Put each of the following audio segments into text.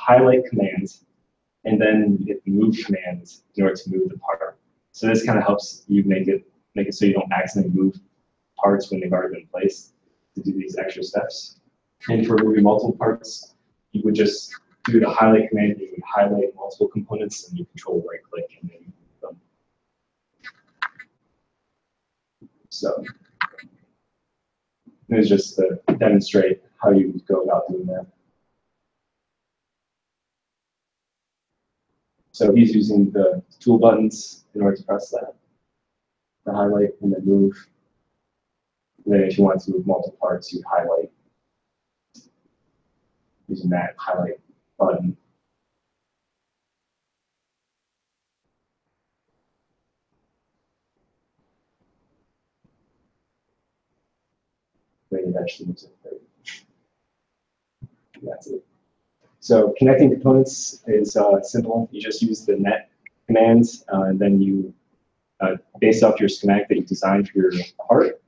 highlight command, and then you hit the move command in order to move the part. So this kind of helps you make it so you don't accidentally move parts when they've already been placed to do these extra steps. And for moving multiple parts, you would just do the highlight command. You would highlight multiple components, and you control right click and then move them. So this is just to demonstrate how you go about doing that. So he's using the tool buttons in order to press that, the highlight and then move. And then if you want to move multiple parts, you highlight using that highlight button. Then eventually moves it. That's it. So connecting components is simple. You just use the net command, and then you, based off your schematic that you designed for your part,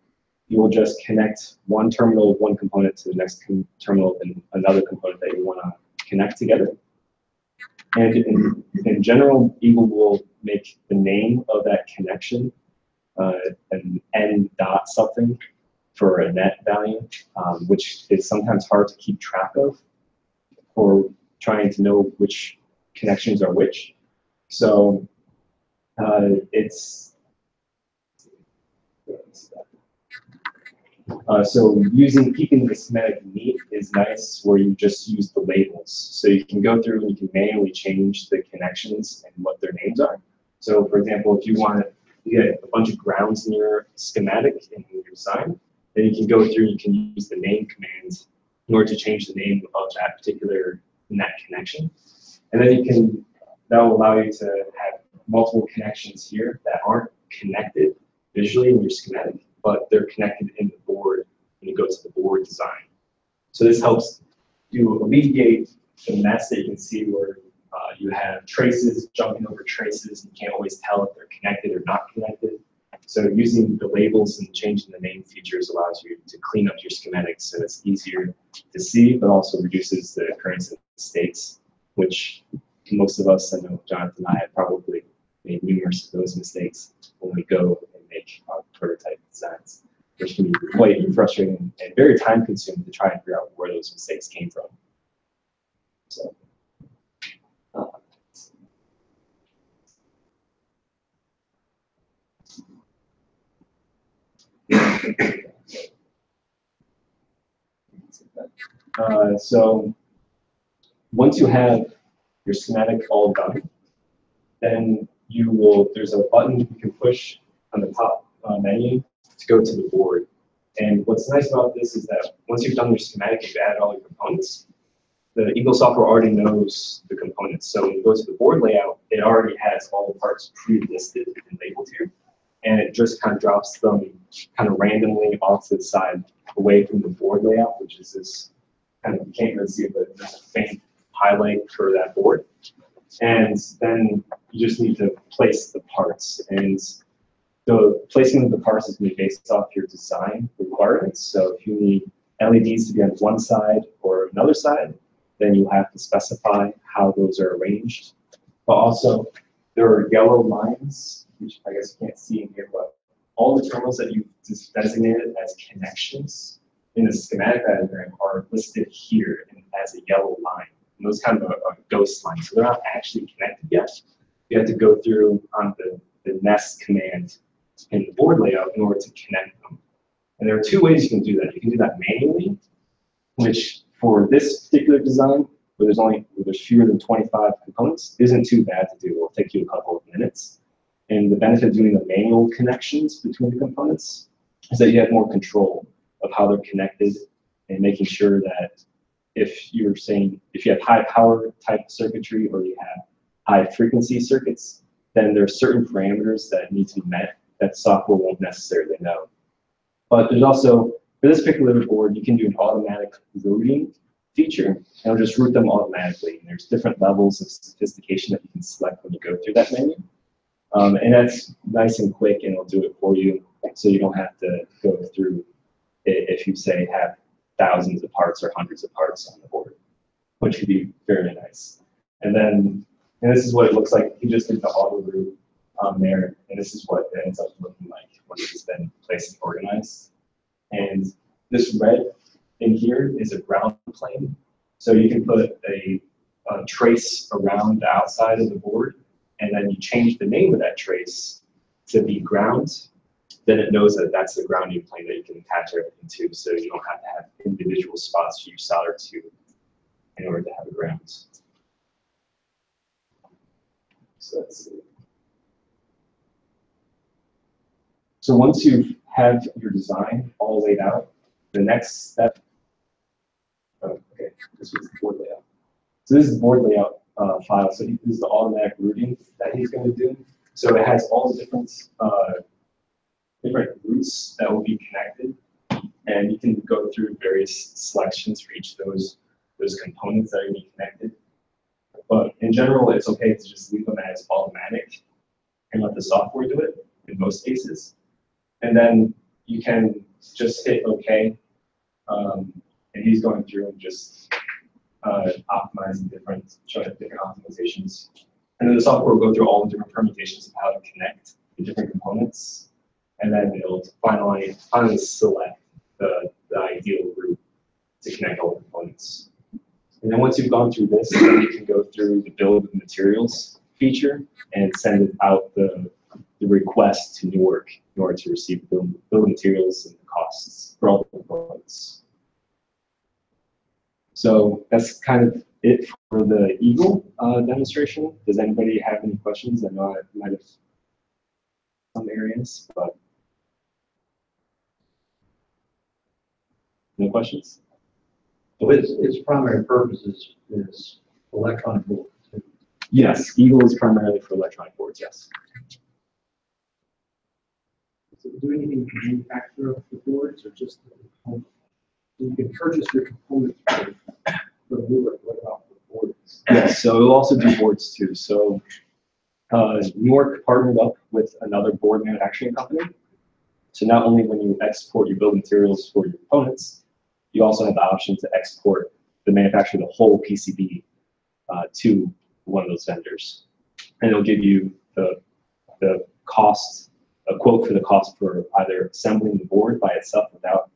you will just connect one terminal of one component to the next terminal of another component that you want to connect together. And in general, Eagle will make the name of that connection an n dot something for a net value, which is sometimes hard to keep track of, or trying to know which connections are which. So so keeping the schematic neat is nice, where you just use the labels. So you can go through and you can manually change the connections and what their names are. So for example, if you want to get a bunch of grounds in your schematic in your design, then you can go through and you can use the name command in order to change the name of that particular net connection. And then that will allow you to have multiple connections here that aren't connected visually in your schematic, but they're connected in the board when you go to the board design. So this helps you alleviate the mess that you can see where you have traces jumping over traces, and you can't always tell if they're connected or not connected. So using the labels and changing the name features allows you to clean up your schematics so it's easier to see, but also reduces the occurrence of mistakes, which most of us, I know Jonathan and I have probably made numerous of those mistakes when we go and make our prototype designs, which can be quite frustrating and very time consuming to try and figure out where those mistakes came from. So. So once you have your schematic all done, then there's a button you can push on the top menu to go to the board. And what's nice about this is that once you've done your schematic, you've added all your components, the Eagle software already knows the components. So when you go to the board layout, it already has all the parts pre-listed and labeled here. And it just kind of drops them kind of randomly off to the side away from the board layout, which is this kind of, you can't really see it, but there's a faint highlight for that board. And then you just need to place the parts. And the placement of the parts is going to be based off your design requirements. So if you need LEDs to be on one side or another side, then you have to specify how those are arranged. But also, there are yellow lines, which I guess you can't see in here, but all the terminals that you've designated as connections in the schematic diagram are listed here as a yellow line. And those kind of a ghost line, so they're not actually connected yet. You have to go through on the nest command in the board layout in order to connect them. And there are two ways you can do that. You can do that manually, which for this particular design, where there's fewer than 25 components, isn't too bad to do. It'll take you a couple of minutes. And the benefit of doing the manual connections between the components is that you have more control of how they're connected, and making sure that if you have high power type circuitry or you have high frequency circuits, then there are certain parameters that need to be met that software won't necessarily know. But there's also, for this particular board, you can do an automatic routing feature, and it'll just route them automatically. And there's different levels of sophistication that you can select when you go through that menu. And that's nice and quick, and it'll do it for you, so you don't have to go through it if you say have thousands of parts or hundreds of parts on the board. which could be very nice. And then, and this is what it looks like. He just did the auto route there, and this is what it ends up looking like when it's been placed and organized. And this red in here is a ground plane. So you can put a trace around the outside of the board, and then you change the name of that trace to be ground. Then it knows that that's the grounding plane that you can attach everything to, so you don't have to have individual spots for you solder to in order to have a ground. So let's see. So once you have your design all laid out, the next step, oh, okay, this was the board layout. So this is the board layout file. So this is the automatic routing that he's going to do. So it has all the different routes that will be connected, and you can go through various selections for each of those components that are going to be connected. But in general, it's okay to just leave them as automatic and let the software do it in most cases. And then you can just hit OK, and he's going through and just optimizing showing different optimizations. And then the software will go through all the different permutations of how to connect the different components, and then it'll finally select the ideal route to connect all the components. And then once you've gone through this, then you can go through the build of materials feature and send it out the request to Newark in order to receive the build materials and the costs for all the components. So that's kind of it for the Eagle demonstration. Does anybody have any questions? I know I might have some areas, but no questions? So its primary purpose is electronic boards. Yes, Eagle is primarily for electronic boards, yes. Does it do anything to manufacture the boards, or just the component? You can purchase your components for Newark. What about the boards? Yes, so it'll also do boards too. So Newark partnered up with another board manufacturing company. So not only when you export your build materials for your components, you also have the option to export the manufacture the whole PCB to one of those vendors. And it'll give you the cost, a quote for the cost for either assembling the board by itself without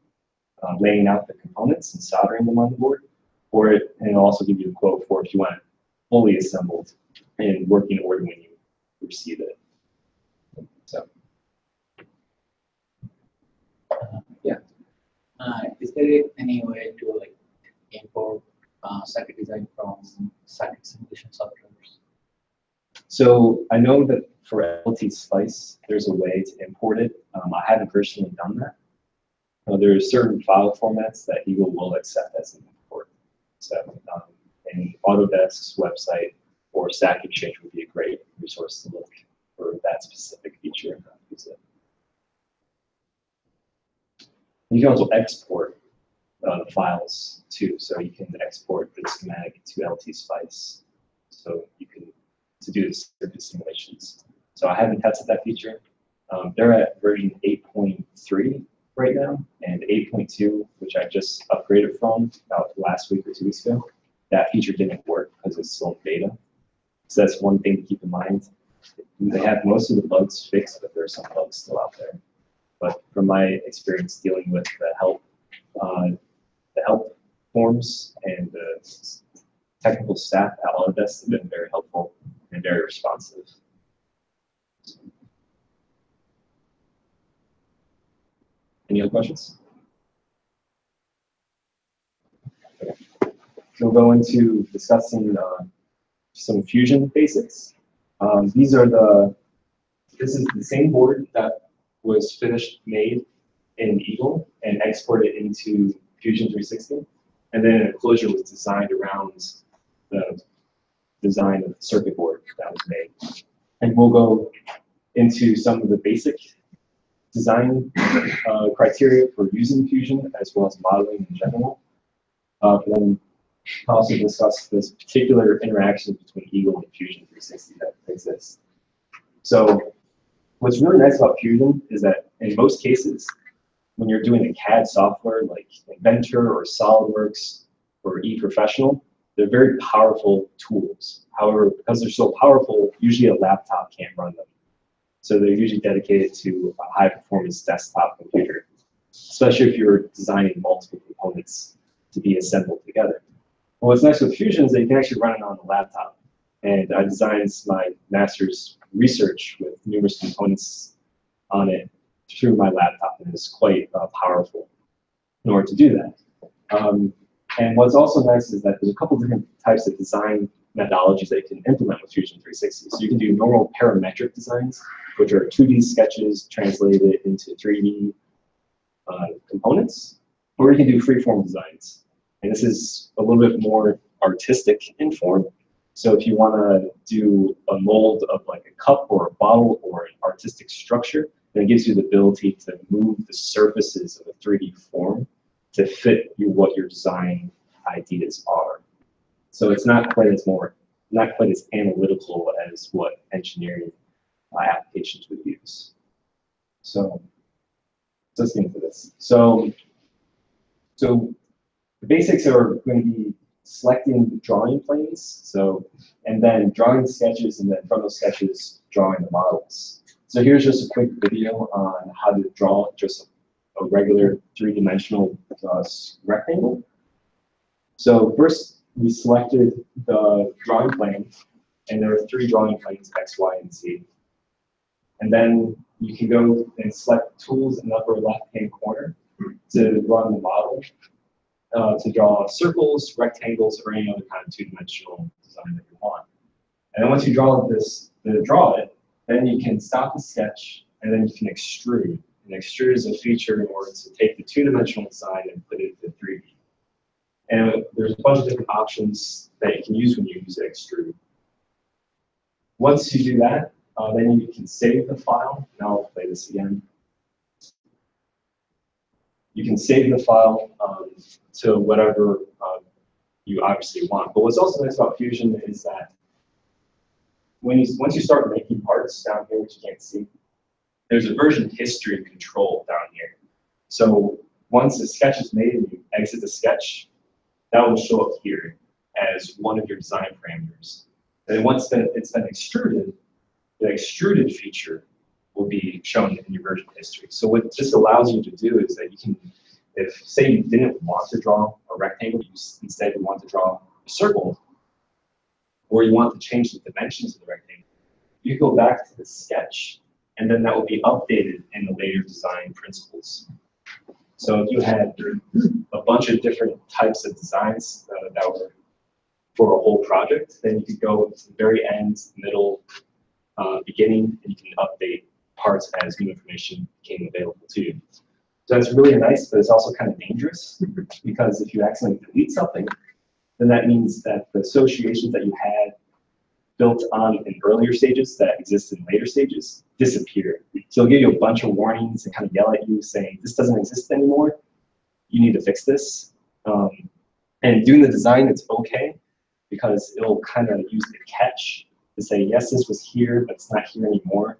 laying out the components and soldering them on the board, or and it'll also give you a quote for if you want it fully assembled in working order when you receive it. So, yeah. Is there any way to like import circuit design from circuit simulation softwares? So I know that for Ltspice, there's a way to import it. I haven't personally done that. There are certain file formats that Eagle will accept as an import. So an Autodesk's website or Stack Exchange would be a great resource to look for that specific feature and use it. You can also export the files too. So you can export the schematic to Ltspice. So you can to do the circuit simulations. So I haven't tested that feature. They're at version 8.3 right now, and 8.2, which I just upgraded from about last week or 2 weeks ago, that feature didn't work because it's still in beta. So that's one thing to keep in mind. They have most of the bugs fixed, but there are some bugs still out there. But from my experience dealing with the help forms and the technical staff at Autodesk have been very helpful and very responsive. Any other questions? Okay. So we'll go into discussing some Fusion basics. This is the same board that was finished made in Eagle and exported into Fusion 360. And then an enclosure was designed around the design of the circuit board that was made. And we'll go into some of the basic design criteria for using Fusion, as well as modeling in general. And then I'll also discuss this particular interaction between Eagle and Fusion 360 that exists. So what's really nice about Fusion is that in most cases, when you're doing a CAD software like Inventor or SolidWorks or eProfessional, they're very powerful tools. However, because they're so powerful, usually a laptop can't run them. So they're usually dedicated to a high-performance desktop computer, especially if you're designing multiple components to be assembled together. Well, what's nice with Fusion is that you can actually run it on the laptop. And I designed my master's research with numerous components on it through my laptop, and it's quite powerful in order to do that. And what's also nice is that there's a couple different types of design methodologies that you can implement with Fusion 360. So you can do normal parametric designs, which are 2D sketches translated into 3D components, or you can do freeform designs. And this is a little bit more artistic in form. So if you want to do a mold of like a cup or a bottle or an artistic structure, then it gives you the ability to move the surfaces of a 3D form to fit what your design ideas are. So it's not quite as analytical as what engineering applications would use. So let's get into this. So the basics are going to be selecting drawing planes, and then drawing sketches, and then from those sketches, drawing the models. So here's just a quick video on how to draw just a regular three-dimensional rectangle. So first, we selected the drawing plane, and there are 3 drawing planes, X, Y, and Z. And then you can go and select tools in the upper left-hand corner to run the model, to draw circles, rectangles, or any other kind of two-dimensional design that you want. And then once you draw it, then you can stop the sketch, and then you can extrude. And extrude is a feature in order to take the two-dimensional design and put it into 3D. And there's a bunch of different options that you can use when you use extrude. Once you do that, then you can save the file. Now I'll play this again. You can save the file to whatever you obviously want. But what's also nice about Fusion is that once you start making parts down here, which you can't see, there's a version history control down here. So once a sketch is made and you exit the sketch, that will show up here as one of your design parameters. And then once it's been extruded, the extruded feature will be shown in your version history. So what this allows you to do is that you can, if say you didn't want to draw a rectangle, instead you want to draw a circle, or you want to change the dimensions of the rectangle, you go back to the sketch, and then that will be updated in the later design principles. So if you had a bunch of different types of designs that were for a whole project, then you could go to the very end, middle, beginning, and you can update parts as new information became available to you. So that's really nice, but it's also kind of dangerous, because if you accidentally delete something, then that means that the associations that you had built on in earlier stages that exist in later stages disappear. So it'll give you a bunch of warnings and kind of yell at you saying, this doesn't exist anymore, you need to fix this. And doing the design, it's okay, because it'll kind of use the catch to say, yes, this was here, but it's not here anymore.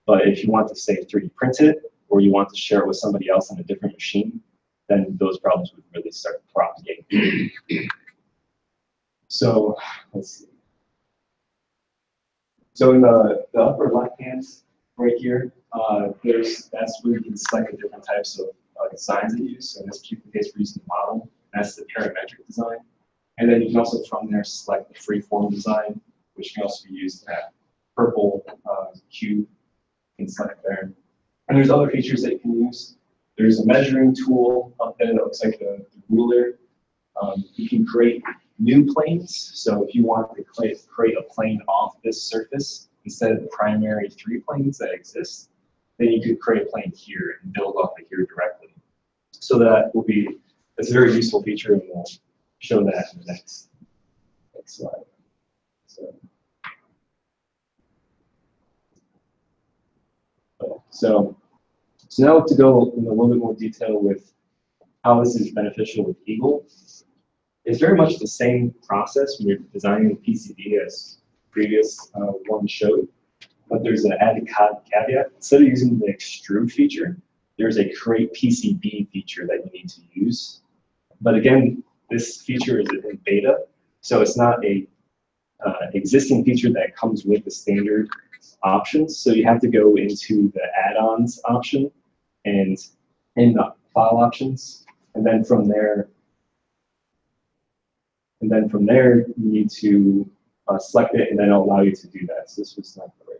But if you want to, say, 3D print it, or you want to share it with somebody else on a different machine, then those problems would really start propagating. So let's see. So in the upper left hand right here, that's where you can select the different types of designs that you use. So in this particular case, we're using the model. That's the parametric design. And then you can also from there select the freeform design, which can also be used in that purple cube. You can select there. And there's other features that you can use. There's a measuring tool up there that looks like a ruler. You can create new planes. So if you want to create a plane off this surface instead of the primary 3 planes that exist, then you could create a plane here and build off of here directly. So that's a very useful feature, and we'll show that in the next slide. So now to go in a little bit more detail with how this is beneficial with Eagle. It's very much the same process when you're designing the PCB as previous one showed, but there's an added caveat. Instead of using the extrude feature, there's a create PCB feature that you need to use. But again, this feature is in beta, So it's not a existing feature that comes with the standard options. So you have to go into the add-ons option and in the file options, and then from there, you need to select it, and then it'll allow you to do that. So this was not the right.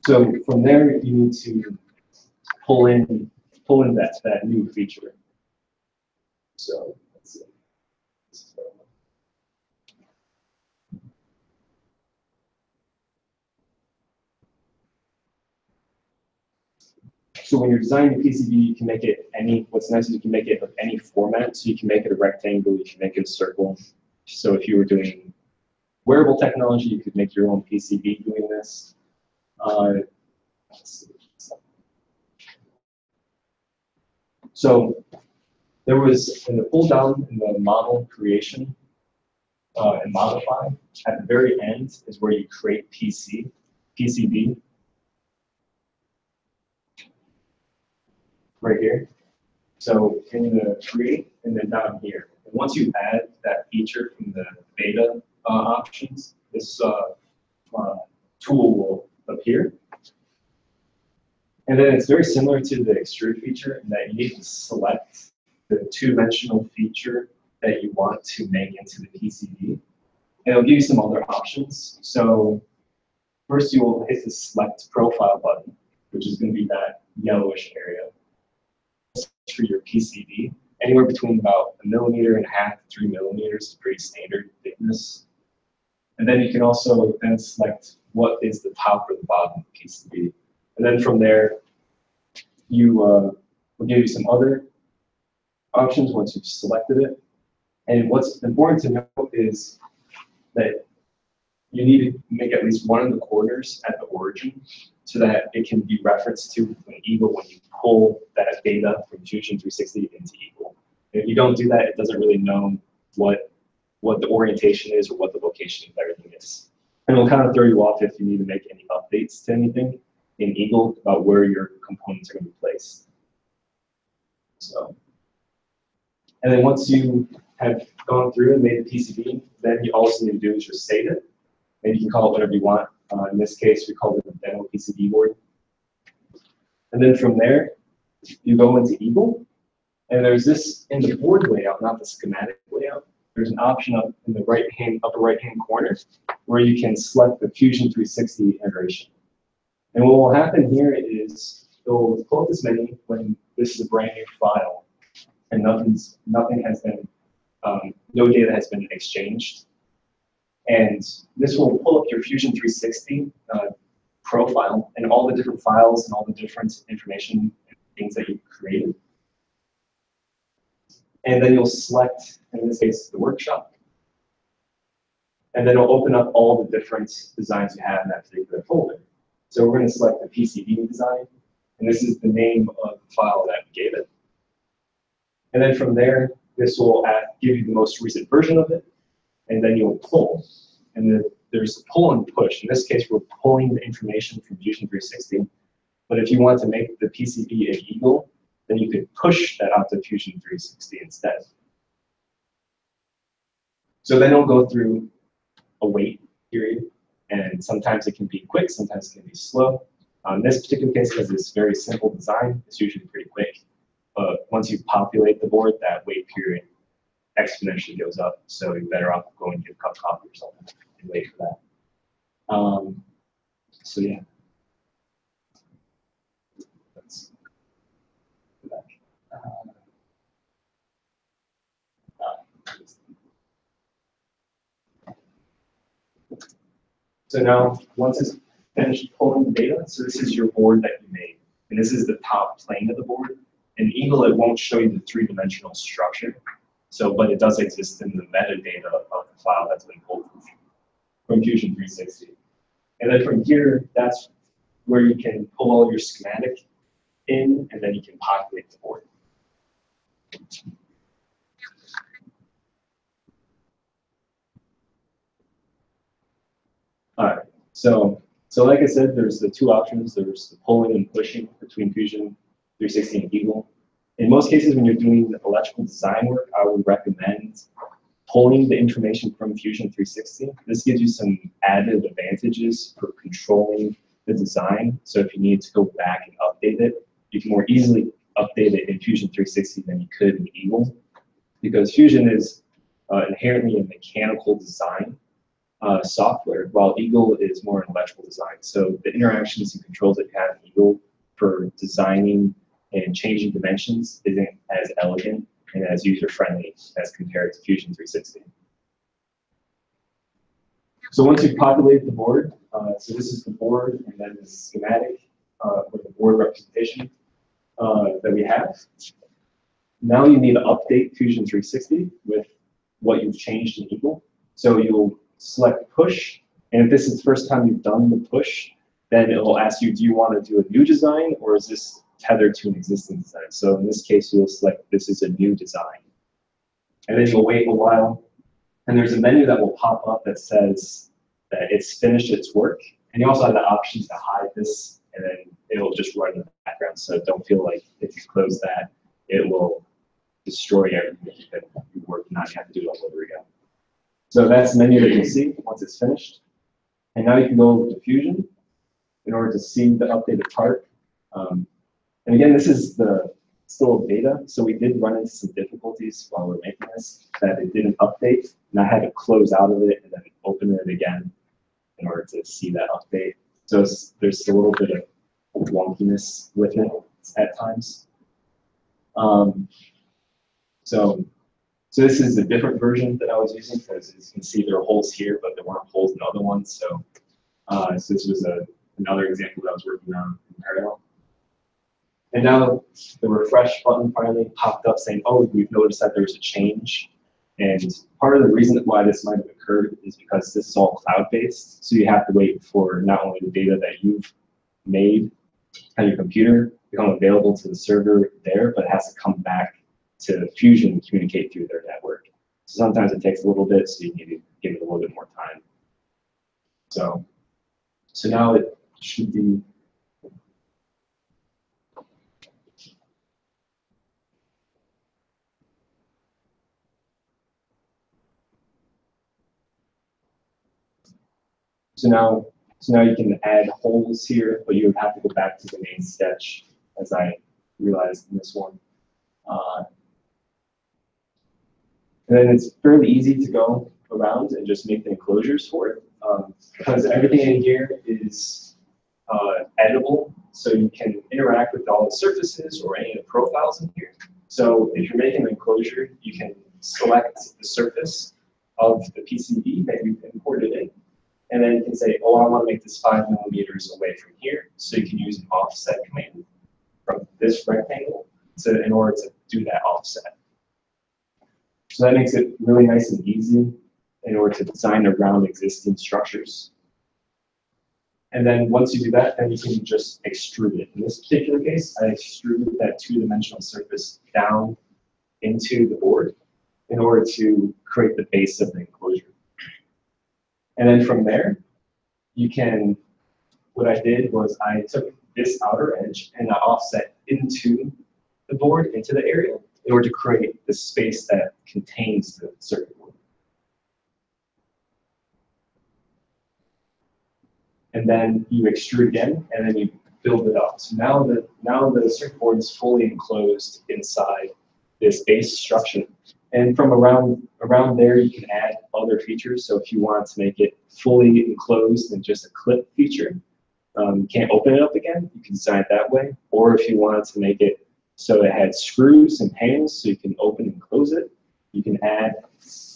So from there, you need to pull in that new feature. So let's see. So when you're designing a PCB, you can make it any. What's nice is you can make it of any format. So you can make it a rectangle, you can make it a circle. So if you were doing wearable technology, you could make your own PCB doing this. Let's see. So there was in the pull down in the model creation and modify, at the very end is where you create PCB. Right here. So in the create and then down here. And once you add that feature from the beta options, this tool will appear. And then it's very similar to the extrude feature in that you need to select the two-dimensional feature that you want to make into the PCB. And it'll give you some other options. So first you will hit the select profile button, which is going to be that yellowish area for your PCB. Anywhere between about 1.5 millimeters to 3 millimeters is pretty standard thickness. And then you can also then select what is the top or the bottom of the PCB. And then from there, you will give you some other options once you've selected it. And what's important to note is that you need to make at least one of the corners at the origin so that it can be referenced to an Eagle when you pull that data from Fusion 360 into Eagle. If you don't do that, it doesn't really know what the orientation is or what the location of everything is. And it'll kind of throw you off if you need to make any updates to anything in Eagle about where your components are going to be placed. So, and then once you have gone through and made the PCB, then you also need to do is just save it. And you can call it whatever you want. In this case, we called it a demo PCB board. And then from there, you go into Eagle. And there's this in the board layout, not the schematic layout. There's an option up in the upper right-hand corner where you can select the Fusion 360 integration. And what will happen here is it will pull up this menu when this is a brand new file and nothing has been, no data has been exchanged. And this will pull up your Fusion 360 profile and all the different files and all the different information and things that you've created. And then you'll select, in this case, the workshop. And then it'll open up all the different designs you have in that particular folder. So we're going to select the PCB design, and this is the name of the file that we gave it. And then from there, this will give you the most recent version of it, and then you'll pull. And then there's pull and push. In this case, we're pulling the information from Fusion 360. But if you want to make the PCB an Eagle, then you could push that out to Fusion 360 instead. So then it'll go through a wait period, and sometimes it can be quick, sometimes it can be slow. In this particular case, because it's very simple design, it's usually pretty quick. But once you populate the board, that wait period exponentially goes up. So you're better off going to get a cup of coffee or something and wait for that. So yeah. Let's go back. So now, once it's finished pulling the data, so this is your board that you made. And this is the top plane of the board. In Eagle, it won't show you the three-dimensional structure. So, but it does exist in the metadata of the file that's been pulled from Fusion 360. And then from here, that's where you can pull all your schematic in, and then you can populate the board. All right, so So like I said, there's the two options. There's the pulling and pushing between Fusion 360 and Eagle. In most cases, when you're doing electrical design work, I would recommend pulling the information from Fusion 360. This gives you some added advantages for controlling the design. So if you need to go back and update it, you can more easily update it in Fusion 360 than you could in Eagle, because Fusion is inherently a mechanical design software, while Eagle is more an electrical design. So the interactions and controls that you have in Eagle for designing and changing dimensions isn't as elegant and as user-friendly as compared to Fusion 360. So once you've populated the board, so this is the board and then the schematic with the board representation that we have. Now you need to update Fusion 360 with what you've changed in Eagle. So you'll select push, and if this is the first time you've done the push, then it will ask you, do you want to do a new design or is this tethered to an existing design? So in this case, you'll select this is a new design. And then you'll wait a while, and there's a menu that will pop up that says that it's finished its work. And you also have the option to hide this, and then it'll just run in the background. So don't feel like if you close that, it will destroy everything that you worked on. You have to do it all over again. So that's the menu that you'll see once it's finished. And now you can go to Fusion in order to see the updated part. And again, this is still beta, so we did run into some difficulties while we were making this, that it didn't update, and I had to close out of it and then open it again in order to see that update. So there's a little bit of wonkiness with it at times. So this is a different version that I was using, because as you can see there are holes here, but there weren't holes in other ones. So, so this was another example that I was working on in parallel. And now the refresh button finally popped up saying, oh, we've noticed that there's a change. And part of the reason why this might have occurred is because this is all cloud-based. So you have to wait for not only the data that you've made on your computer become available to the server there, but it has to come back to Fusion and communicate through their network. So sometimes it takes a little bit, so you need to give it a little bit more time. So now it should be. So now you can add holes here, but you would have to go back to the main sketch, as I realized in this one. And then it's fairly easy to go around and just make the enclosures for it, because everything in here is editable, so you can interact with all the surfaces or any of the profiles in here. So if you're making an enclosure, you can select the surface of the PCB that you've imported in, and then you can say, oh, I want to make this 5 millimeters away from here. So you can use an offset command from this rectangle in order to do that offset. So that makes it really nice and easy in order to design around existing structures. And then once you do that, then you can just extrude it. In this particular case, I extruded that two-dimensional surface down into the board in order to create the base of the enclosure. And then from there, what I did was I took this outer edge and I offset into the board, into the area, in order to create the space that contains the circuit board. And then you extrude again, and then you build it up. So now the circuit board is fully enclosed inside this base structure. And from around there, you can add other features. So if you want to make it fully enclosed and just a clip feature, you can't open it up again. You can design it that way. Or if you wanted to make it so it had screws and panels, so you can open and close it, you can add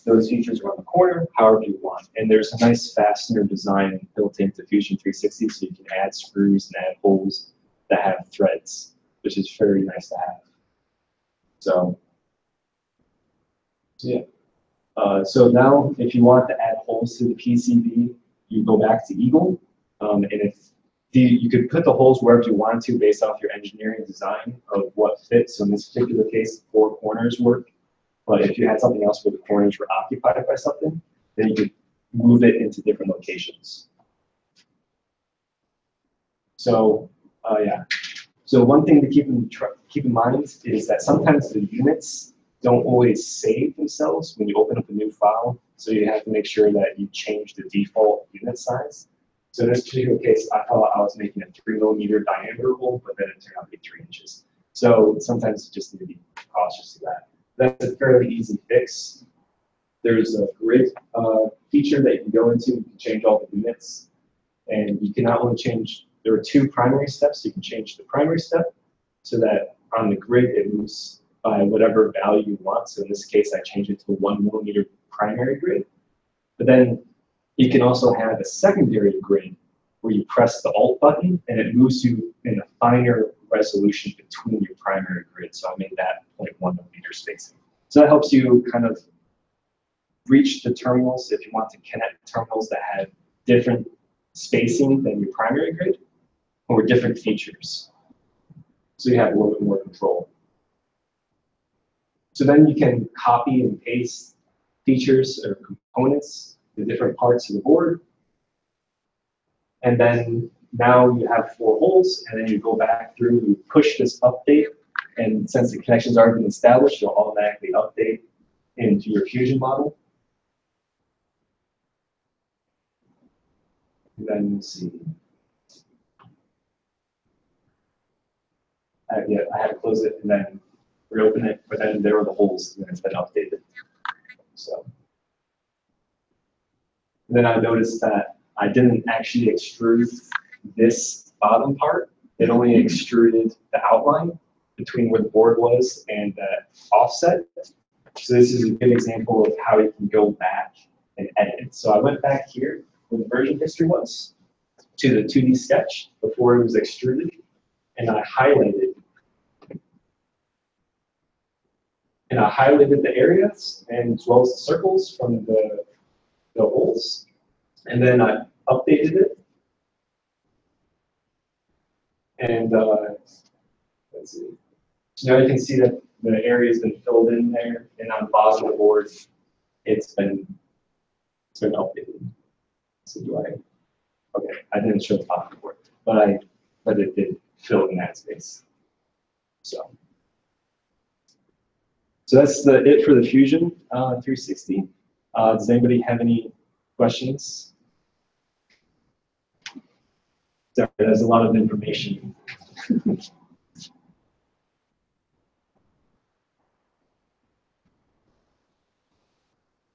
those features around the corner, however you want. And there's a nice fastener design built into Fusion 360, so you can add screws and add holes that have threads, which is very nice to have. So yeah. So now, if you want to add holes to the PCB, you go back to Eagle, and you could put the holes wherever you want to based off your engineering design of what fits. So in this particular case, 4 corners work. But if you had something else where the corners were occupied by something, then you could move it into different locations. So yeah. So one thing to keep in mind is that sometimes the units don't always save themselves when you open up a new file. So you have to make sure that you change the default unit size. So in this particular case, I thought I was making a 3mm diameter hole, but then it turned out to be 3 inches. So sometimes you just need to be cautious of that. That's a fairly easy fix. There's a grid feature that you can go into. You can change all the units. And you can not only change, there are 2 primary steps. You can change the primary step so that on the grid it moves by whatever value you want. So in this case, I changed it to a 1mm primary grid. But then you can also have a secondary grid where you press the Alt button and it moves you in a finer resolution between your primary grid. So I made that 0.1mm spacing. So that helps you kind of reach the terminals if you want to connect terminals that have different spacing than your primary grid or different features. So you have a little bit more control. So then you can copy and paste features or components to different parts of the board. And then now you have 4 holes, and then you go back through, you push this update, and since the connection's already been established, you'll automatically update into your Fusion model. And then we'll see. Yeah, I had to close it and then reopen it, but then there were the holes, and it's been updated. So. And then I noticed that I didn't actually extrude this bottom part. It only extruded the outline between where the board was and the offset. So this is a good example of how you can go back and edit. So I went back here where the version history was to the 2D sketch before it was extruded, and I highlighted the areas and as well as the circles from the holes, and then I updated it. And let's see. So now you can see that the area has been filled in there, and on the bottom of the board, it's been updated. So do I? Okay, I didn't show the bottom of the board, but it did fill in that space. So that's it for the Fusion 360. Does anybody have any questions? Sorry, there's a lot of information.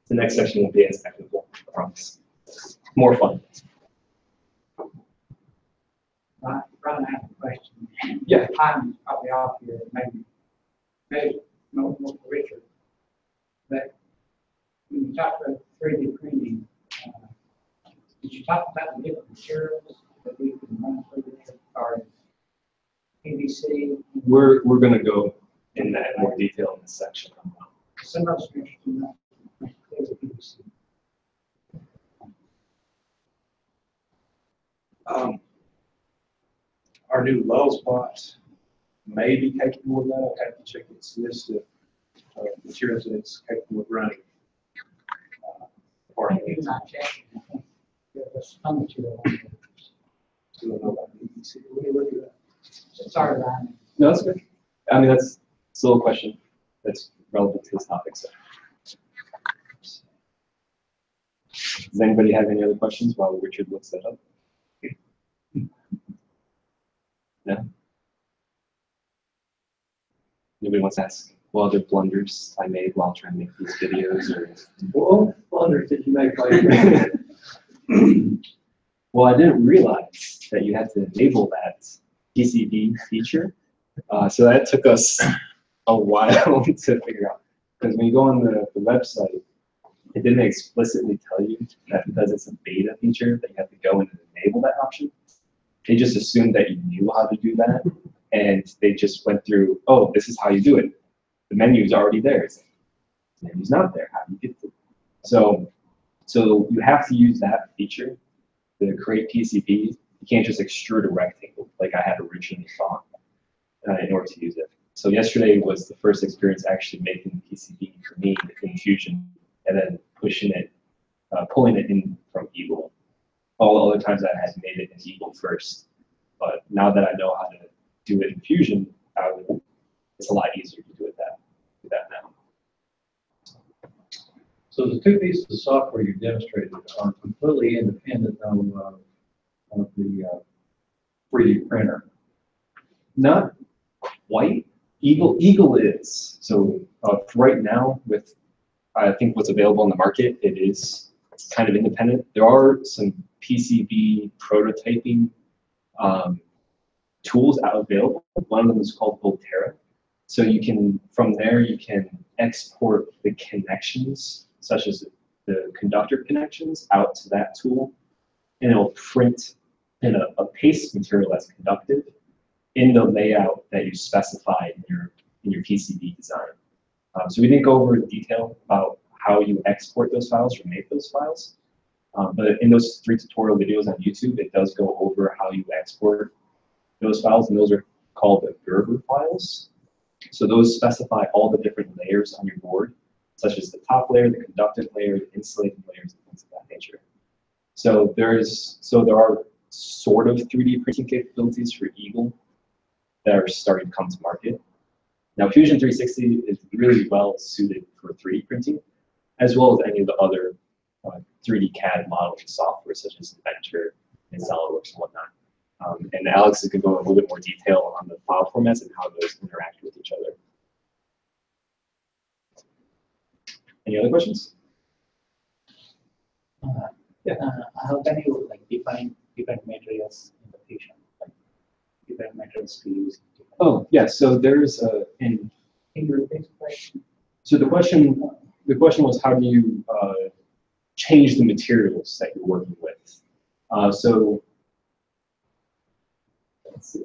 The next section will be as technical, I promise. More fun. Ron, I have a question. Yeah. Time is probably off here, maybe no for Richard. But when you talk about 3D printing, did you talk about the different materials that we can run through this, or PVC? We're going to go in that in more detail in this section. Some of us are interested in that. PVC. Our new Ltspice may be capable of that. I'll have to check its list of materials that it's capable of running. I think it's not checking. I think there's some material on there. So I don't know about PVC. Let me look at that. Sorry, Ryan. No, that's good. I mean, that's still a question that's relevant to this topic. So. Does anybody have any other questions while Richard looks that up? No? Nobody wants to ask what other blunders I made while trying to make these videos? Or What blunders did you make by well, I didn't realize that you had to enable that PCB feature. So that took us a while to figure out. Because when you go on the website, it didn't explicitly tell you that because it's a beta feature that you have to go in and enable that option. They just assumed that you knew how to do that, and they just went through, oh, this is how you do it. The menu's already there. It's like, the menu's not there. How do you get to it? So you have to use that feature to create PCBs. You can't just extrude a rectangle like I had originally thought in order to use it. So yesterday was the first experience actually making PCB for me in Fusion, and then pushing it, pulling it in from Eagle. All the other times I had made it in Eagle first. But now that I know how to do it in Fusion, it's a lot easier to do that now. So the two pieces of software you demonstrated are completely independent of the 3D printer. Not quite. Eagle is. So right now, with I think what's available on the market, it's kind of independent. There are some PCB prototyping tools available. One of them is called Volterra. So from there, you can export the connections, such as the conductor connections, out to that tool, and it'll print in a paste material that's conductive in the layout that you specify in your PCB design. So we didn't go over in detail about how you export those files or make those files, but in those 3 tutorial videos on YouTube, it does go over how you export those files, and those are called the Gerber files. So those specify all the different layers on your board, such as the top layer, the conductive layer, the insulating layers, and things of that nature. So there are sort of 3D printing capabilities for Eagle that are starting to come to market. Now, Fusion 360 is really well suited for 3D printing, as well as any of the other 3D CAD modeling software, such as Inventor and SolidWorks and whatnot. And Alex is going to go in a little bit more detail on the file formats and how those interact with each other. Any other questions? How can you like define different materials in the Fusion? Like different materials to use. Oh, yeah. So there's Can you repeat the question? so the question was, how do you change the materials that you're working with? So let's see.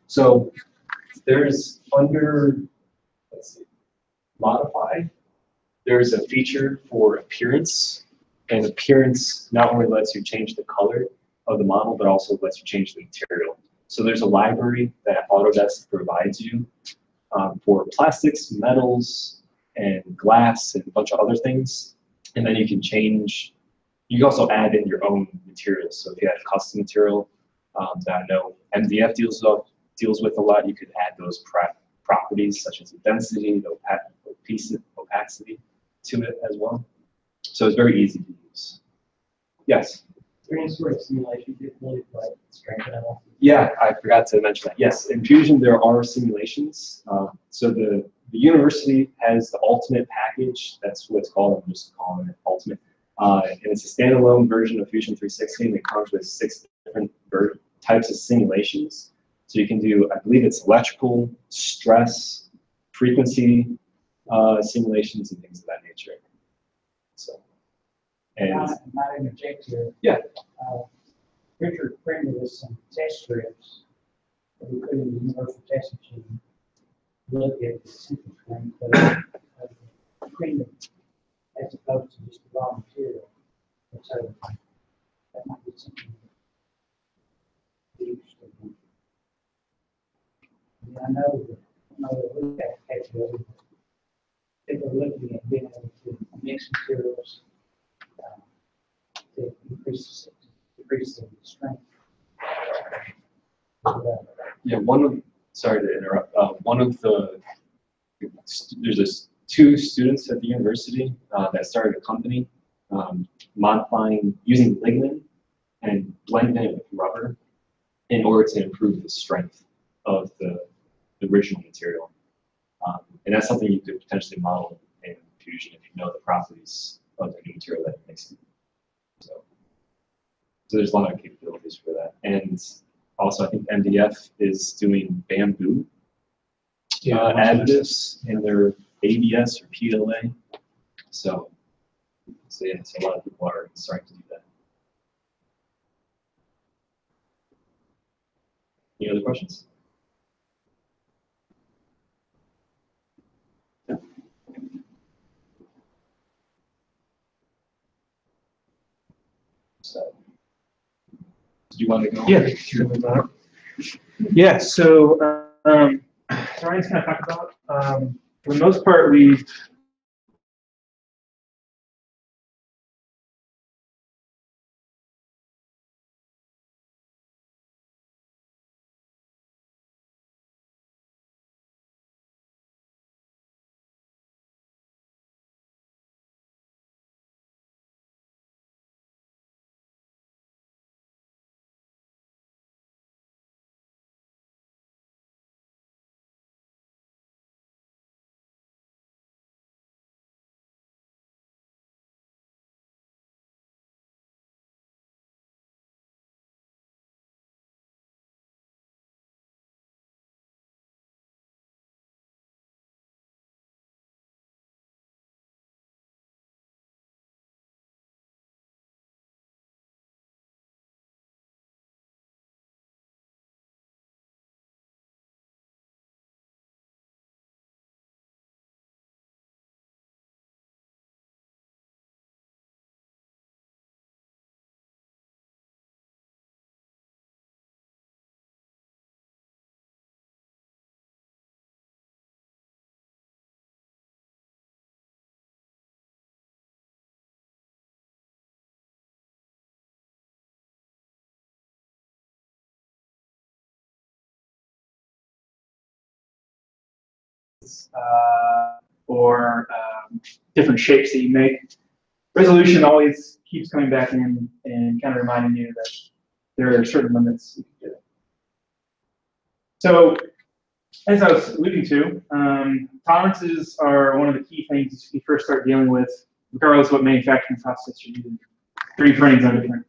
So there's let's see, modify. There's a feature for appearance, and appearance not only lets you change the color of the model, but also lets you change the material. So there's a library that Autodesk provides you for plastics, metals, and glass, and a bunch of other things. And then you can change. You can also add in your own materials. So if you have custom material that I know MDF deals with a lot, you could add those properties such as the density, the opacity to it as well. So it's very easy to use. Yes? Is there any sort of simulation capability for like strength analysis? Yeah, I forgot to mention that. Yes, in Fusion there are simulations. So the university has the Ultimate package. That's what it's called. I'm just calling it Ultimate. And it's a standalone version of Fusion 360, and it comes with 6 different types of simulations. So you can do, I believe it's electrical, stress, frequency simulations, and things of that nature. So, and Not interject here. yeah. Richard printed us some test strips that we put in the universal test machine. Look at the simple strength of printing as opposed to just the raw material. And so that might be something to be interested in. And I know that we have capability. People are looking at being able to mix materials to increase the strength. Yeah, sorry to interrupt. There's 2 students at the university that started a company using lignin and blending it with rubber in order to improve the strength of the original material. And that's something you could potentially model in Fusion if you know the properties of the new material that you're mixing. So there's a lot of capabilities for that. And also, I think MDF is doing bamboo additives in their ABS or PLA. So yeah, so a lot of people are starting to do that. Any other questions? Yeah. So, do you want to go? Yeah, sure. Yeah, so Ryan's kind of talked about, for the most part, we've solids or different shapes that you make. Resolution always keeps coming back in and kind of reminding you that there are certain limits you can do. So, as I was alluding to, tolerances are one of the key things you first start dealing with, regardless of what manufacturing process you're using. 3D printing is no different.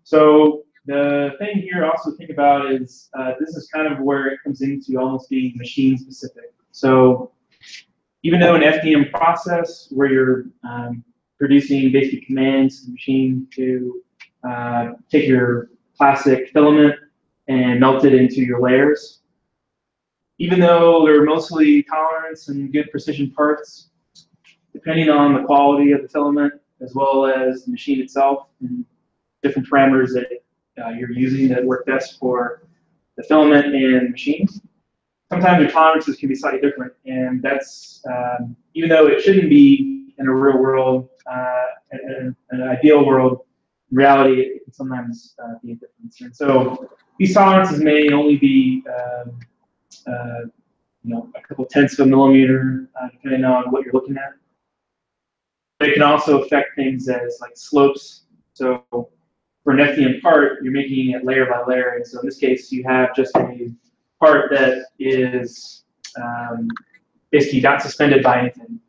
So the thing here to also think about is this is kind of where it comes into almost being machine specific. So even though an FDM process where you're producing basic commands to the machine to take your plastic filament and melt it into your layers, even though they're mostly tolerance and good precision parts, depending on the quality of the filament as well as the machine itself and different parameters that you're using that work best for the filament and the machine, sometimes your tolerances can be slightly different. And that's, even though it shouldn't be in a real world, in an ideal world, in reality, it can sometimes be a difference. And so these tolerances may only be a couple tenths of a millimeter, depending on what you're looking at. But it can also affect things as like slopes. So for an FDM part, you're making it layer by layer. And so in this case, you have just a part that is basically not suspended by anything.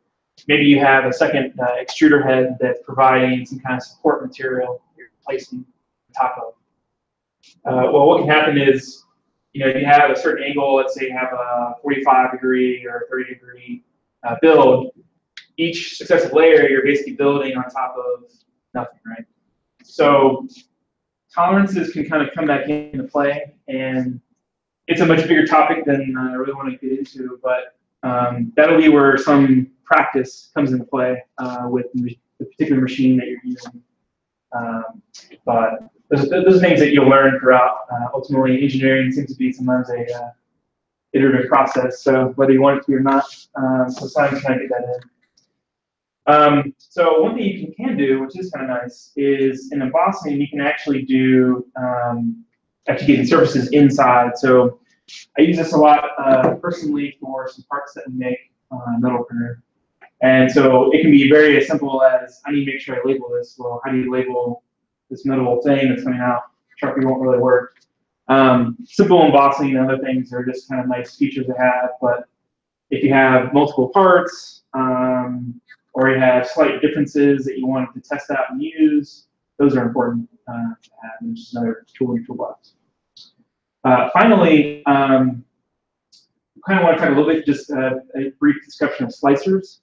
Maybe you have a second extruder head that's providing some kind of support material you're placing on top of. Well, what can happen is, if you have a certain angle, let's say you have a 45-degree or 30-degree build, each successive layer you're basically building on top of nothing, right? So tolerances can kind of come back into play, and it's a much bigger topic than I really want to get into, but that'll be where some practice comes into play with the particular machine that you're using. But those are things that you'll learn throughout. Ultimately, engineering seems to be sometimes a iterative process, so whether you want it to be or not, sometimes you kind of get that in. So one thing you can do, which is kind of nice, is in embossing, you can actually do getting surfaces inside. So I use this a lot personally for some parts that we make on a metal printer. And so it can be very as simple as, I need to make sure I label this. Well, how do you label this metal thing that's coming out? Sharpie won't really work. Simple embossing and other things are just kind of nice features to have. But if you have multiple parts, or you have slight differences that you want to test out and use, those are important to have. And just another tool in your toolbox. Finally, I kind of want to talk a little bit, just a brief discussion of slicers.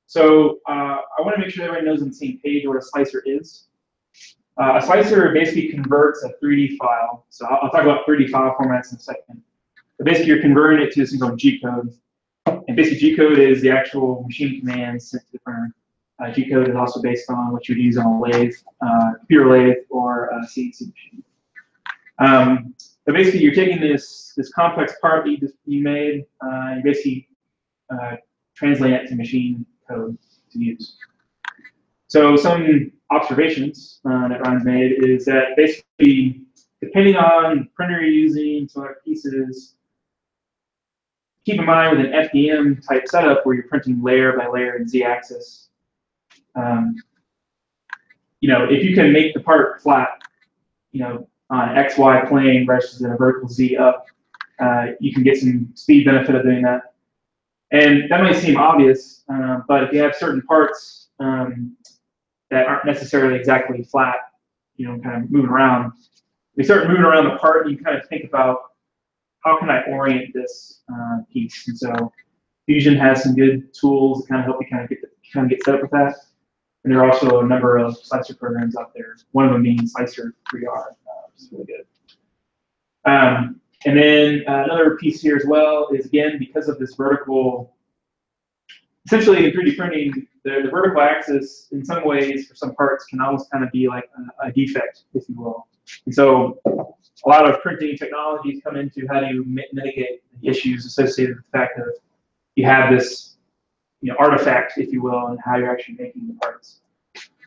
So I want to make sure everybody knows on the same page what a slicer is. A slicer basically converts a 3D file. So I'll talk about 3D file formats in a second. But basically, you're converting it to something called G-code. And basically, G-code is the actual machine commands sent to the printer. G-code is also based on what you would use on a lathe, computer lathe, or a CNC machine. So basically, you're taking this complex part that you made, and basically translating it to machine code to use. So some observations that Ryan's made is that basically, depending on the printer you're using, some other pieces, keep in mind with an FDM type setup where you're printing layer by layer in Z-axis, if you can make the part flat, on an XY plane versus in a vertical Z up, you can get some speed benefit of doing that. And that might seem obvious, but if you have certain parts that aren't necessarily exactly flat, kind of moving around, we start moving around the part, and you kind of think about, how can I orient this piece? And so Fusion has some good tools to kind of help you kind of get set up with that. And there are also a number of slicer programs out there. One of them being Slicer 3R, which is really good. And then another piece here as well is, again, because of this vertical, essentially in 3D printing, the vertical axis in some ways for some parts can almost kind of be like a defect, if you will. And so a lot of printing technologies come into how do you mitigate the issues associated with the fact that you have this artifact, if you will, and how you're actually making the parts.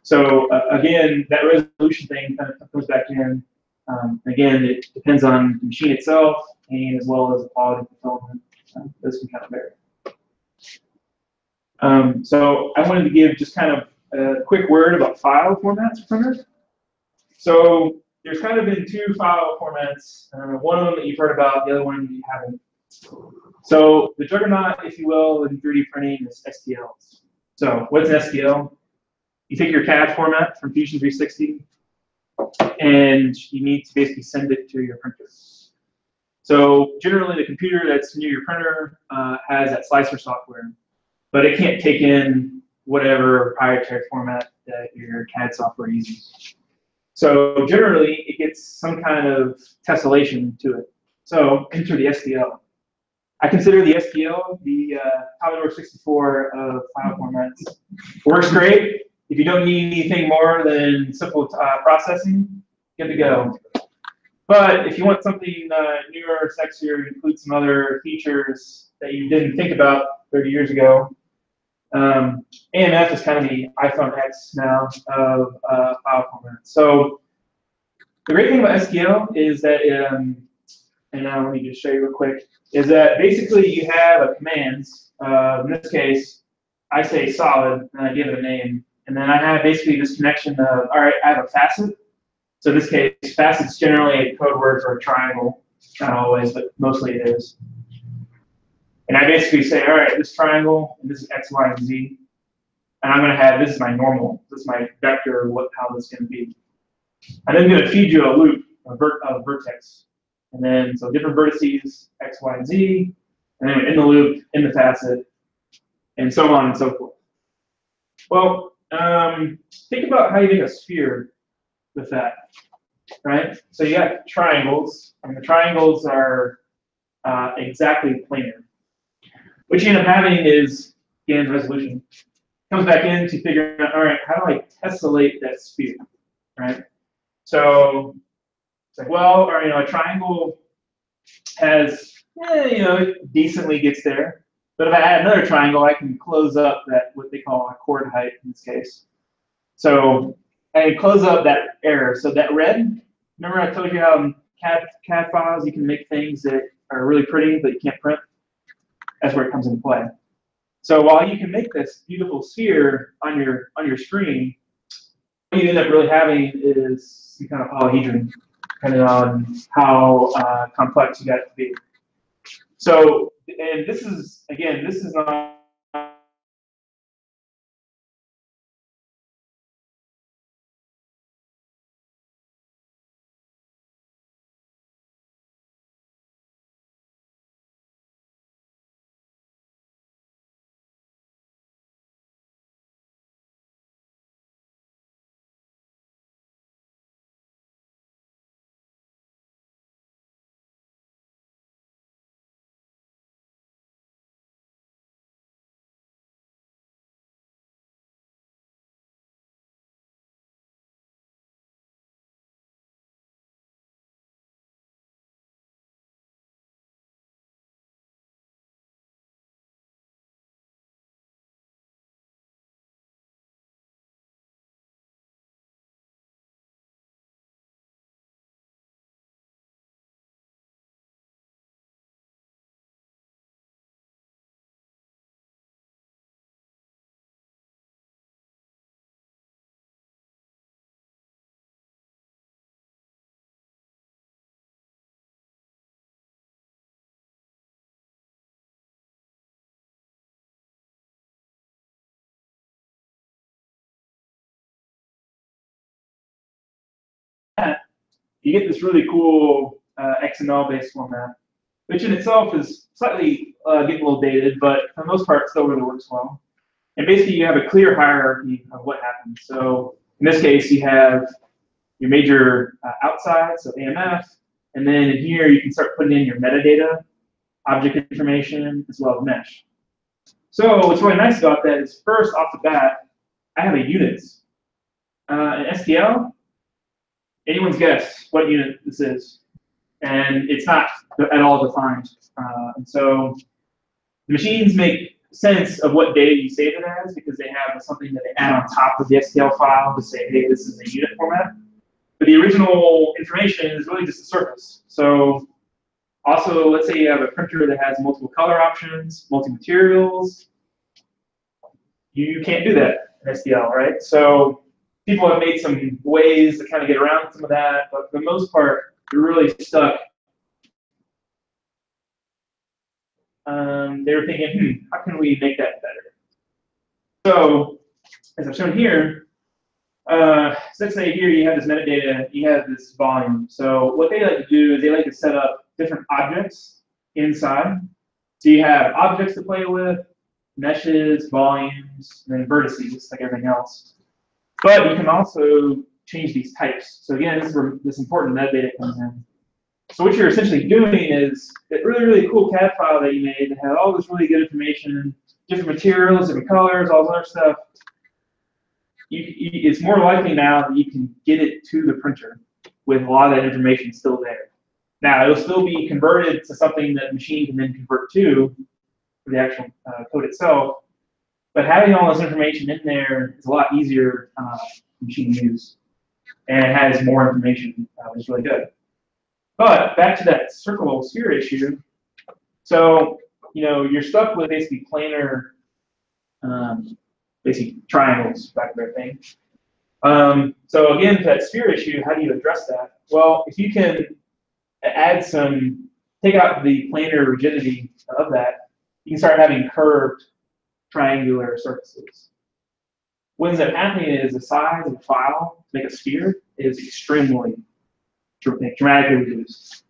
So again, that resolution thing kind of comes back in. Again, it depends on the machine itself and as well as the quality of the filament. Those can kind of vary. So I wanted to give just kind of a quick word about file formats for printers. So there's kind of been two file formats. One of them that you've heard about, the other one you haven't. So the juggernaut, if you will, in 3D printing is STLs. So what's an STL? You take your CAD format from Fusion 360, and you need to basically send it to your printer. So generally, the computer that's near your printer has that slicer software, but it can't take in whatever proprietary format that your CAD software uses. So generally, it gets some kind of tessellation to it. So enter the STL. I consider the STL the Commodore 64 of file formats. Works great. If you don't need anything more than simple processing, good to go. But if you want something newer, sexier, include some other features that you didn't think about 30 years ago, AMF is kind of the iPhone X now of file format. So the great thing about STL is that, and now let me just show you real quick, is that basically you have a commands. In this case, I say solid, and I give it a name. And then I have basically this connection of, all right, I have a facet. So in this case, facet's generally a code word for a triangle. Not always, but mostly it is. And I basically say, all right, this triangle, and this is X, Y, and Z. And I'm going to have, this is my normal, this is my vector of how this is going to be. I'm then going to feed you a loop, a vertex. And then, so different vertices, X, Y, and Z. And then in the loop, in the facet, and so on and so forth. Well, think about how you make a sphere with that, right? So you got triangles, and the triangles are exactly planar. What you end up having is, again, resolution. Comes back in to figure out, all right, how do I tessellate that sphere, right? So it's like, well, or, a triangle has, it decently gets there. But if I add another triangle, I can close up that, what they call a chord height in this case. So I close up that error. So that red, remember I told you how in CAD files you can make things that are really pretty, but you can't print? That's where it comes into play. So while you can make this beautiful sphere on your screen, what you end up really having is some kind of polyhedron, depending on how complex you got it to be. So, and this is, again, this is not you get this really cool XML based format, which in itself is slightly getting a little dated, but for the most part still really works well. And basically you have a clear hierarchy of what happens. So in this case you have your major outside, so AMF, and then in here you can start putting in your metadata, object information, as well as mesh. So what's really nice about that is first off the bat, I have a units. An STL, anyone's guess what unit this is. And it's not at all defined. And so the machines make sense of what data you save it as because they have something that they add on top of the STL file to say, hey, this is a unit format. But the original information is really just a surface. So also, let's say you have a printer that has multiple color options, multi-materials. you can't do that in STL, right? So people have made some ways to kind of get around some of that, but for the most part, you're really stuck. They were thinking, how can we make that better? So, as I've shown here, so let's say here you have this metadata, you have this volume. So what they like to do is they like to set up different objects inside. So you have objects to play with, meshes, volumes, and then vertices, like everything else. But you can also change these types. So again, this is where this important metadata comes in. So what you're essentially doing is that really, really cool CAD file that you made that had all this really good information, different materials, different colors, all this other stuff. It's more likely now that you can get it to the printer with a lot of that information still there. Now, it'll still be converted to something that the machine can then convert to for the actual code itself. But having all this information in there is a lot easier for the machine to use. And it has more information, which is really good. But back to that circle sphere issue. So, you're stuck with basically planar, basically triangles, back of everything. So again, for that sphere issue, how do you address that? Well, if you can add take out the planar rigidity of that, you can start having curved triangular surfaces. What ends up happening is the size of the file to make a sphere is extremely dramatically reduced.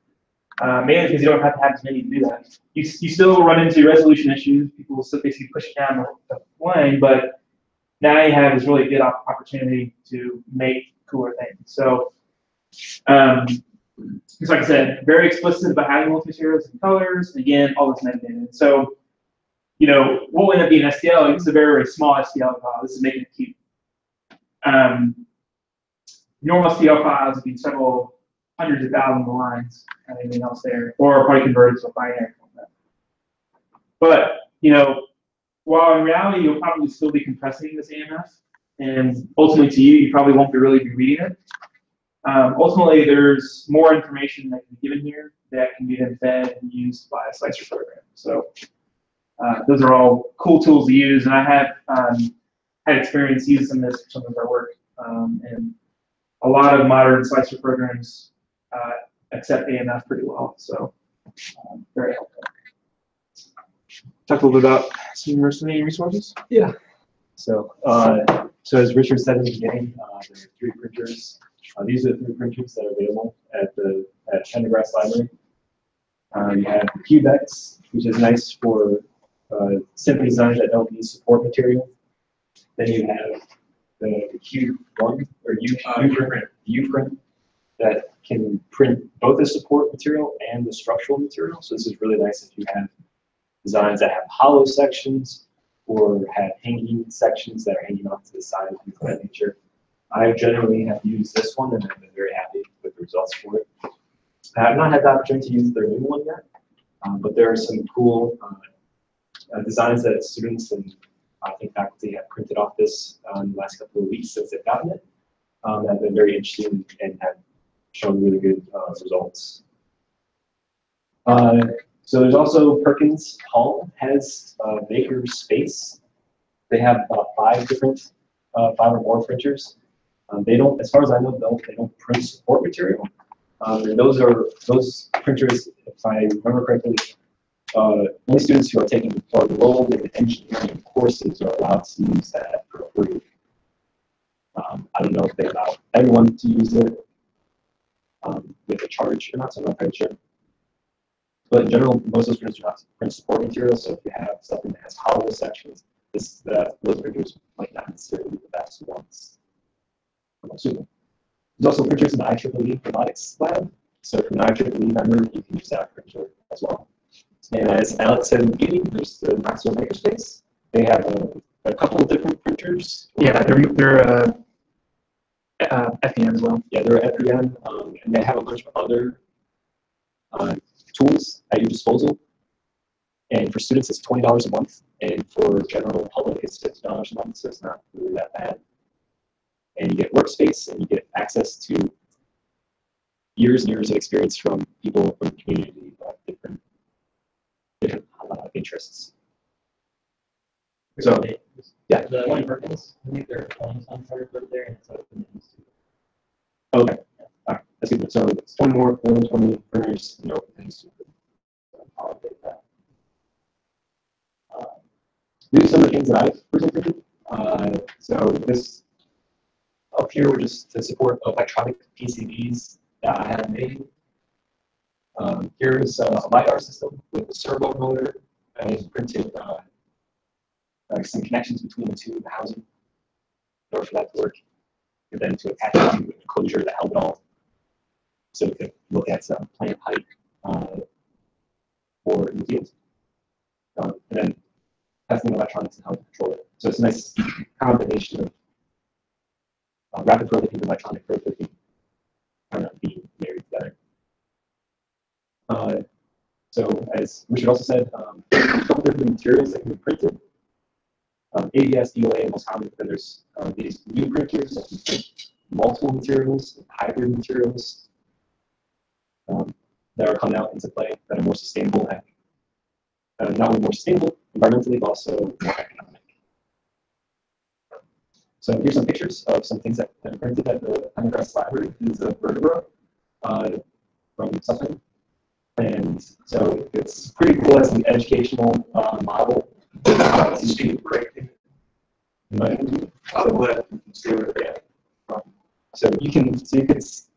Mainly because you don't have to have as many to do that. You still run into resolution issues. People will still basically push it down the line, but now you have this really good opportunity to make cooler things. So, just like I said, very explicit about having multi-materials and colors. Again, all this metadata. So, what will end up being STL? This is a very, very small STL file. This is making it cute. Normal STL files would be several hundreds of thousands of lines and anything else there, or probably converted to a binary format. But, while in reality, you'll probably still be compressing this AMF, and ultimately to you probably won't really be reading it. Ultimately, there's more information that can be given here that can be then fed and used by a slicer program. So those are all cool tools to use, and I have had experience using some of this for some of our work. And a lot of modern slicer programs accept AMF pretty well, so very helpful. Talk a little bit about some university resources. Yeah. So, as Richard said in the beginning, there are 3 printers. These are the 3 printers that are available at Pendergrass Library. You have the CubeX, which is nice for simple designs that don't need support material. Then you have the Cube1 or Uprint that can print both the support material and the structural material. So this is really nice if you have designs that have hollow sections or have hanging sections that are hanging off to the side, things of that nature. I generally have used this one and I've been very happy with the results for it. I have not had the opportunity to use their new one yet, but there are some cool designs that students and I think faculty have printed off this in the last couple of weeks since they've gotten it. That have been very interesting and have shown really good results. So there's also Perkins Hall has Maker Space. They have about 5 or more printers. They don't, as far as I know, they don't print support material. And those printers, if I remember correctly, only students who are taking or enrolled in engineering courses are allowed to use that for free. I don't know if they allow everyone to use it with a charge or not, so I'm not quite sure. But in general, most of those printers do not print support material, so if you have something that has hollow sections, those printers might not necessarily be the best ones. I'm assuming. There's also printers in the IEEE Robotics Lab, so if you're an IEEE member, you can use that printer as well. And as Alex said in the beginning, there's the Knoxville Makerspace. They have a couple of different printers. Yeah, they're FEM as well. Yeah, they're FEM, and they have a bunch of other tools at your disposal. And for students, it's $20 a month, and for general public, it's $50 a month, so it's not really that bad. And you get workspace, and you get access to years and years of experience from people from the community who have different interests. So Yeah. The one in Perkins, I think they're calling some sort of there, and it's open. Okay. All right. That's good. So it's 20 more, 20 printers, no things. I'll update that. These are some of the things that I've presented. So this up here were just to support electronic PCBs that I have made. Here's a LiDAR system with a servo motor, and it's printed like some connections between the two of the housing in order for that to work, and then to attach it to an enclosure that held it all. So we could look at some plant height for in the field. And then testing electronics and how to control it. So it's a nice combination of rapid prototyping and electronic prototyping being married together. So as Richard also said, a couple different materials that can be printed. ABS, DOA, most common, but then there's these new printers that can print multiple materials, hybrid materials that are coming out into play that are more sustainable and not only more sustainable environmentally, but also more economic. So here's some pictures of some things that are printed at the Undergrass Library. This is a vertebra from something. And so it's pretty cool as an educational model.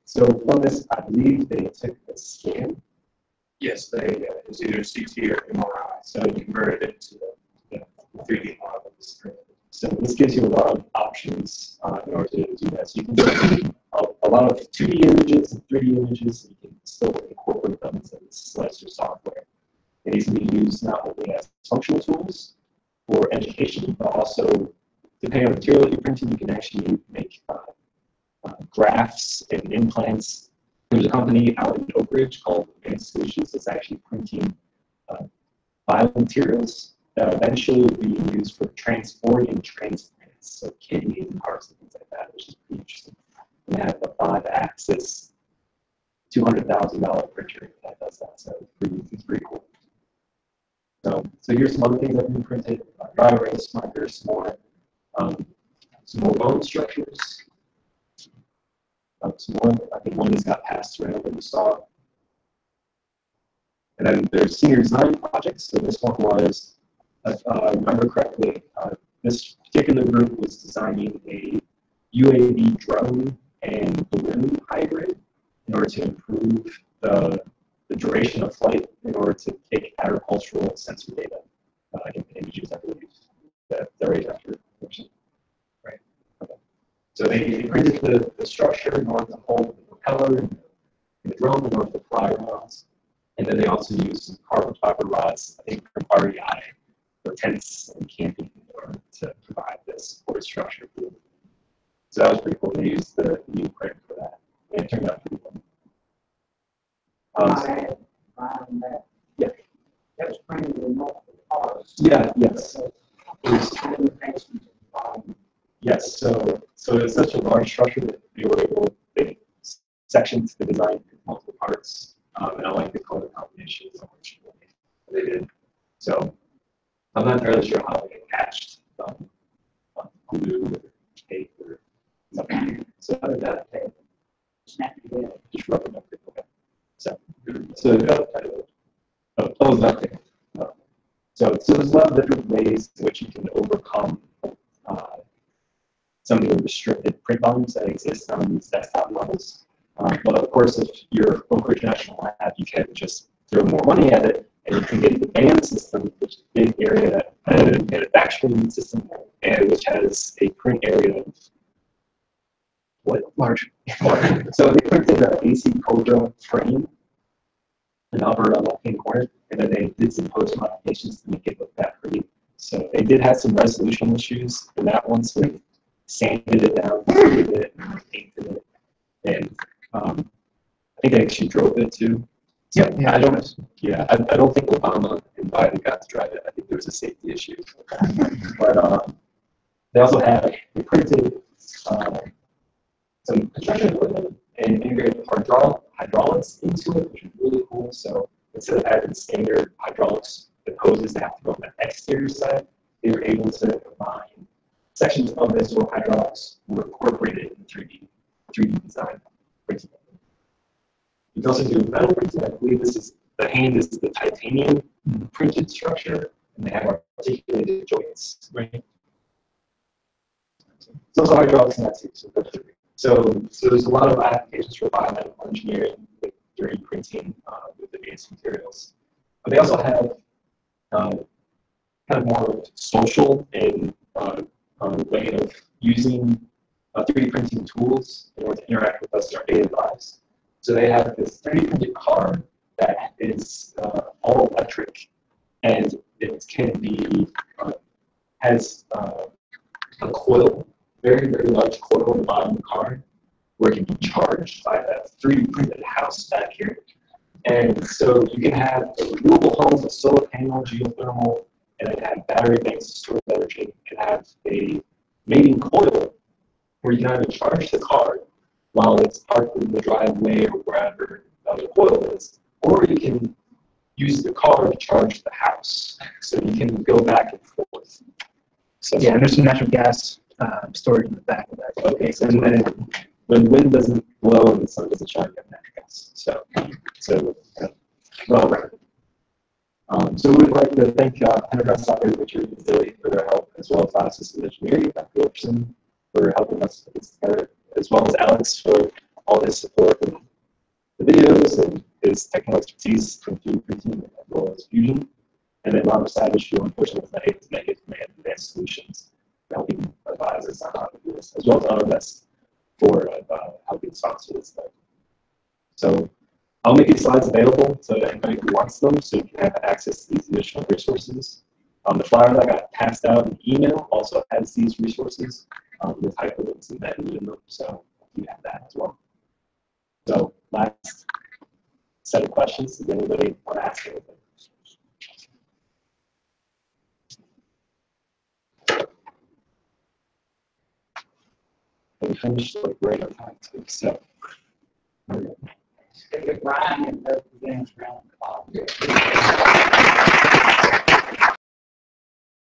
So from this, I believe they took a scan. Yes, it's either CT or MRI, so you convert it to the 3D model. So this gives you a lot of options in order to do that. So you can do a lot of 2D images and 3D images, and you can still incorporate them into Slicer software. And these can be used not only as functional tools for education, but also, depending on the material that you're printing, you can actually make graphs and implants. There's a company out in Oak Ridge called Advanced Solutions that's actually printing biomaterials that eventually will be used for transporting transplants, so kidneys and hearts and things like that, which is pretty interesting. And they have a 5-axis, $200,000 printer that does that, so it's pretty cool. So here's some other things that have been printed: dry erase markers, some more bone structures. Some more. I think one has got passed around that you saw. And then there's senior design projects. So this one was, if I remember correctly, this particular group was designing a UAV drone and balloon hybrid in order to improve the duration of flight in order to take agricultural sensor data in images, I believe, that they're right after. Right. Okay. So they printed the structure in order to hold the propeller and the drone in order to fly around. And then they also used some carbon fiber rods, I think, from REI for tents and camping in order to provide this support structure. So that was pretty cool. They used the new print for that. And it turned out pretty cool. Yeah. That was printed in multiple parts. Yeah, yes. Yes, so it's such a large structure that they sectioned the design into multiple parts. And I like the color combinations so much they did. So I'm not entirely sure how they attached glue or tape or something. So other than that, they snapped it together. Just rub it up. Okay. So there's a lot of different ways in which you can overcome some of the restricted print volumes that exist on these desktop models. But of course, if you're Oak Ridge National Lab, you can just throw more money at it, and you can get the band system, which is a big area, and a manufacturing system, and which has a print area of large. So they printed an AC Cobra frame in the upper left-hand corner, and then they did some post modifications to make it look that pretty. So they did have some resolution issues in that one, so they sanded it down, painted it, and painted it. And I think they actually drove it too. So yeah, I don't think Obama and Biden got to drive it. I think there was a safety issue. But they also they printed some construction equipment and integrated hydraulics into it, which is really cool. So instead of having standard hydraulics, the hoses that have to go on the exterior side, they were able to combine sections of this or hydraulics were incorporated in 3D design printing. You can also do metal printing. I believe this is the hand is the titanium printed structure, and they have articulated joints. Right. So also hydraulics in that too. So there's a lot of applications for biomedical engineering with 3D printing with advanced materials. But they also have kind of more social and way of using 3D printing tools in order to interact with us in our daily lives. So they have this 3D printed car that is all electric, and it can be has a coil, very large coil on the bottom of the car, where it can be charged by that 3D printed house back here. And so you can have a renewable home, a solar panel, geothermal, and then have battery banks to store energy. You can have a mating coil where you can either charge the car while it's parked in the driveway or wherever the coil is, or you can use the car to charge the house. So you can go back and forth. So Yeah, and there's some natural gas storage in the back of that. okay, so then when the wind doesn't blow and the sun doesn't shine, you have natural gas. Well rounded. So we'd like to thank Enterprise Operator Richard and Billy for their help, as well as Lab Systems Engineering, Dr. Wilkerson, for helping us put this together, as well as Alex for all his support and the videos and his technical expertise from 3D printing as well as Fusion. And then Robert Savage, who unfortunately was not able to make it from Advanced Solutions, for helping advise us on how to do this, as well as Autodesk for helping sponsor this stuff. So I'll make these slides available to anybody who wants them, so you can have access to these additional resources. The flyer that got passed out in email also has these resources with hyperlinks embedded in them, so you have that as well. So last set of questions. Does anybody want to ask anything? We finished like right on time too, so. Brian and does the dance around the clock.